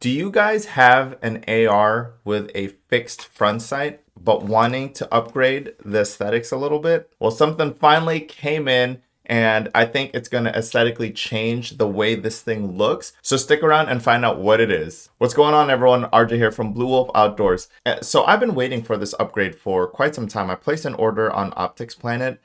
Do you guys have an AR with a fixed front sight, but wanting to upgrade the aesthetics a little bit? Well, something finally came in, and I think it's going to aesthetically change the way this thing looks. So stick around and find out what it is. What's going on, everyone? Arjay here from Blue Wolf Outdoors. So I've been waiting for this upgrade for quite some time. I placed an order on Optics Planet,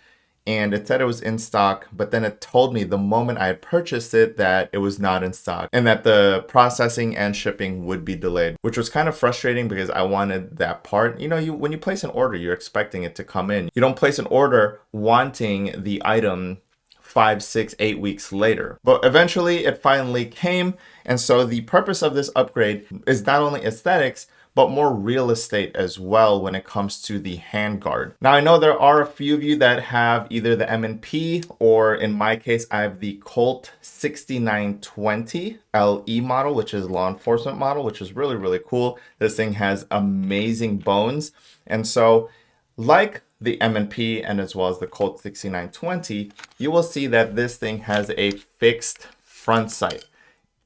and it said it was in stock, but then it told me the moment I had purchased it that it was not in stock and that the processing and shipping would be delayed, which was kind of frustrating because I wanted that part. You know, when you place an order, you're expecting it to come in. You don't place an order wanting the item 5, 6, 8 weeks later. But eventually it finally came. And so the purpose of this upgrade is not only aesthetics, but more real estate as well when it comes to the handguard. Now, I know there are a few of you that have either the M&P or in my case, I have the Colt 6920 LE model, which is law enforcement model, which is really, really cool. This thing has amazing bones. And so like the M&P and as well as the Colt 6920, you will see that this thing has a fixed front sight.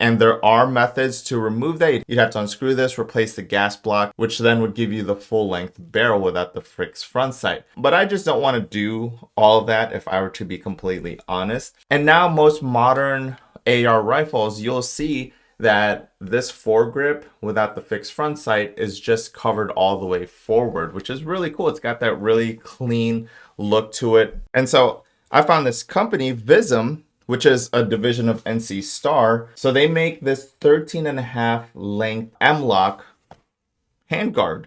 And there are methods to remove that. You'd have to unscrew this, replace the gas block, which then would give you the full length barrel without the fixed front sight. But I just don't want to do all of that if I were to be completely honest. And now most modern AR rifles, you'll see that this foregrip without the fixed front sight is just covered all the way forward, which is really cool. It's got that really clean look to it. And so I found this company, Vism, which is a division of NC Star. So they make this 13.5 length M-Lok handguard,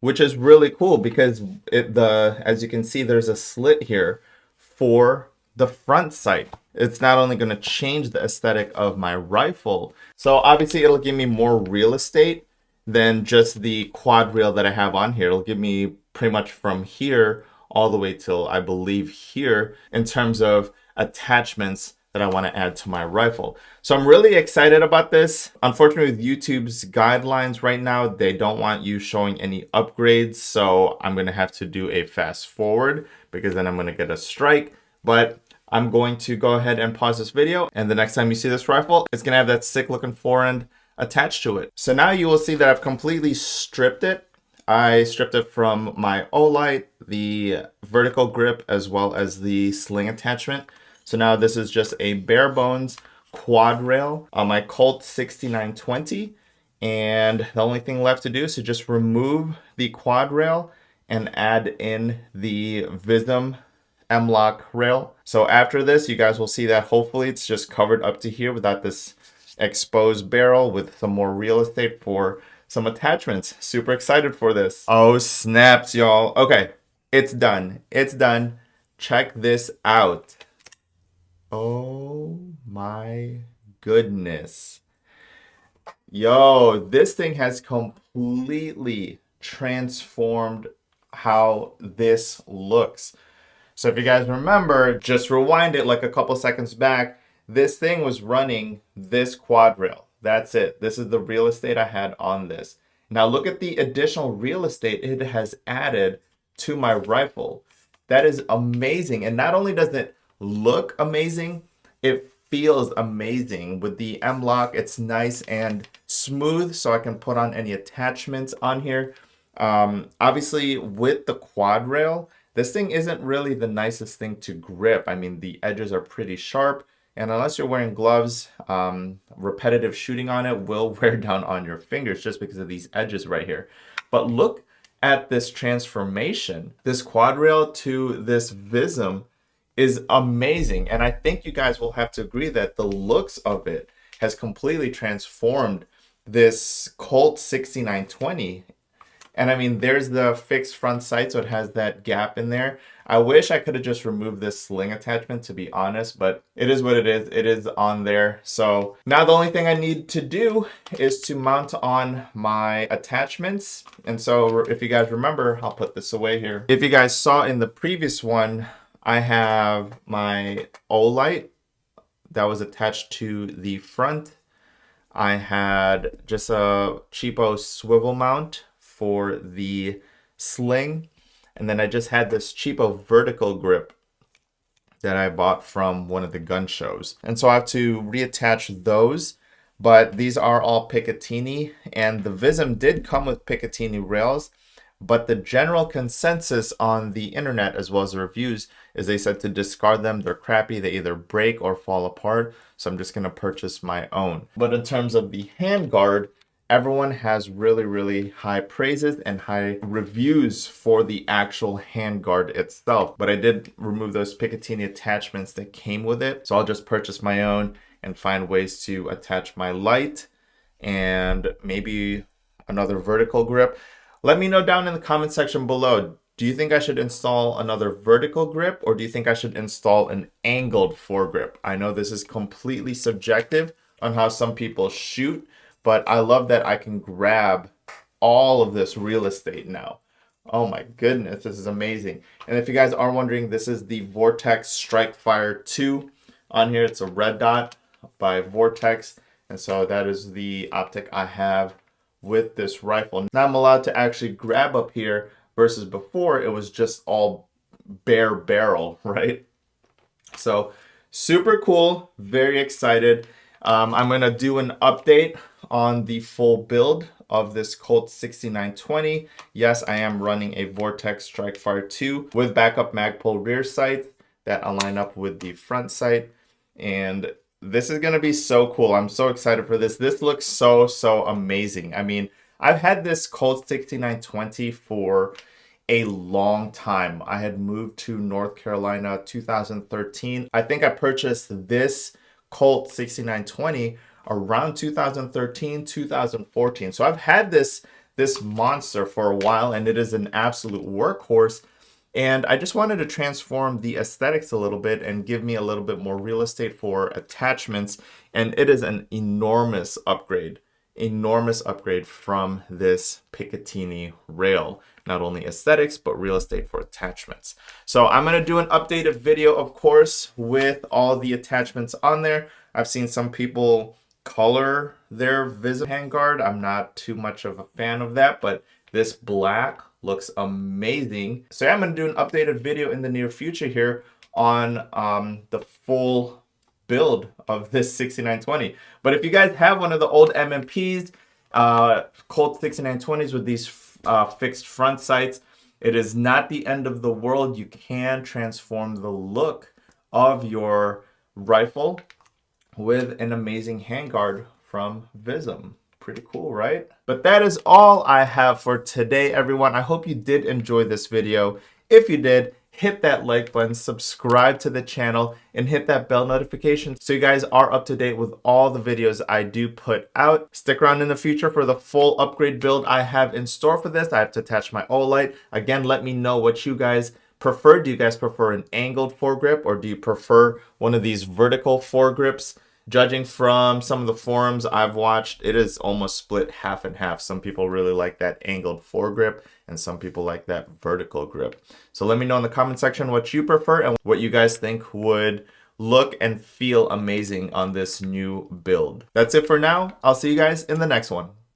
which is really cool because as you can see, there's a slit here for the front sight. It's not only going to change the aesthetic of my rifle, so obviously it'll give me more real estate than just the quad rail that I have on here. It'll give me pretty much from here all the way till I believe here in terms of attachments that I want to add to my rifle. So I'm really excited about this. Unfortunately, with YouTube's guidelines right now, they don't want you showing any upgrades. So I'm going to have to do a fast forward because then I'm going to get a strike. But I'm going to go ahead and pause this video. And the next time you see this rifle, it's going to have that sick looking forend attached to it. So now you will see that I've completely stripped it. I stripped it from my Olight, the vertical grip, as well as the sling attachment. So now this is just a bare bones quad rail on my Colt 6920. And the only thing left to do is to just remove the quad rail and add in the Vism M-Lok rail. So after this, you guys will see that hopefully it's just covered up to here without this exposed barrel with some more real estate for some attachments. Super excited for this. Oh, snaps, y'all. Okay, it's done. It's done. Check this out. Oh my goodness. Yo, this thing has completely transformed how this looks. So if you guys remember, just rewind it like a couple seconds back, this thing was running this quad rail. That's it. This is the real estate I had on this. Now look at the additional real estate it has added to my rifle. That is amazing. And not only does it look amazing, it feels amazing. With the M-Lok, it's nice and smooth, so I can put on any attachments on here. Obviously, with the quad rail, this thing isn't really the nicest thing to grip. I mean, the edges are pretty sharp, and unless you're wearing gloves, repetitive shooting on it will wear down on your fingers just because of these edges right here. But look at this transformation. This quad rail to this Vism is amazing, and I think you guys will have to agree that the looks of it has completely transformed this Colt 6920. And I mean, there's the fixed front sight, so it has that gap in there. I wish I could have just removed this sling attachment, to be honest, but it is what it is. It is on there. So now the only thing I need to do is to mount on my attachments. And so if you guys remember, I'll put this away here. If you guys saw in the previous one, I have my Olight that was attached to the front. I had just a cheapo swivel mount for the sling. And then I just had this cheapo vertical grip that I bought from one of the gun shows. And so I have to reattach those. but these are all Picatinny, and the Vism did come with Picatinny rails, but the general consensus on the internet as well as the reviews is they said to discard them. They're crappy. They either break or fall apart. So I'm just going to purchase my own. But in terms of the handguard, everyone has really, really high praises and high reviews for the actual handguard itself. But I did remove those Picatinny attachments that came with it. So I'll just purchase my own and find ways to attach my light and maybe another vertical grip. Let me know down in the comment section below. Do you think I should install another vertical grip, or do you think I should install an angled foregrip? I know this is completely subjective on how some people shoot, but I love that I can grab all of this real estate now. Oh my goodness, this is amazing. And if you guys are wondering, this is the Vortex Strike-Fire 2. On here, it's a red dot by Vortex. And so that is the optic I have with this rifle. Now I'm allowed to actually grab up here versus before it was just all bare barrel, right? So super cool, very excited. I'm gonna do an update on the full build of this Colt 6920. Yes, I am running a Vortex Strike-Fire 2 with backup Magpul rear sights that align up with the front sight. And this is going to be so cool. I'm so excited for this. This looks so, so amazing. I mean, I've had this Colt 6920 for a long time. I had moved to North Carolina 2013. I think I purchased this Colt 6920 around 2013, 2014. So I've had this monster for a while, and it is an absolute workhorse. And I just wanted to transform the aesthetics a little bit and give me a little bit more real estate for attachments. And it is an enormous upgrade from this Picatinny rail. Not only aesthetics, but real estate for attachments. So I'm going to do an updated video, of course, with all the attachments on there. I've seen some people color their Vism handguard. I'm not too much of a fan of that, but this black looks amazing. So I'm going to do an updated video in the near future here on the full build of this 6920. But if you guys have one of the old MMPs, Colt 6920s with these fixed front sights, it is not the end of the world. You can transform the look of your rifle with an amazing handguard from Vism. Pretty cool, right? But that is all I have for today, everyone. I hope you did enjoy this video. If you did, hit that like button, subscribe to the channel, and hit that bell notification so you guys are up to date with all the videos I do put out. Stick around in the future for the full upgrade build I have in store for this. I have to attach my Olight. Again, let me know what you guys prefer. Do you guys prefer an angled foregrip, or do you prefer one of these vertical foregrips? Judging from some of the forums I've watched, it is almost split half and half. Some people really like that angled foregrip, and some people like that vertical grip. So let me know in the comment section what you prefer and what you guys think would look and feel amazing on this new build. That's it for now. I'll see you guys in the next one.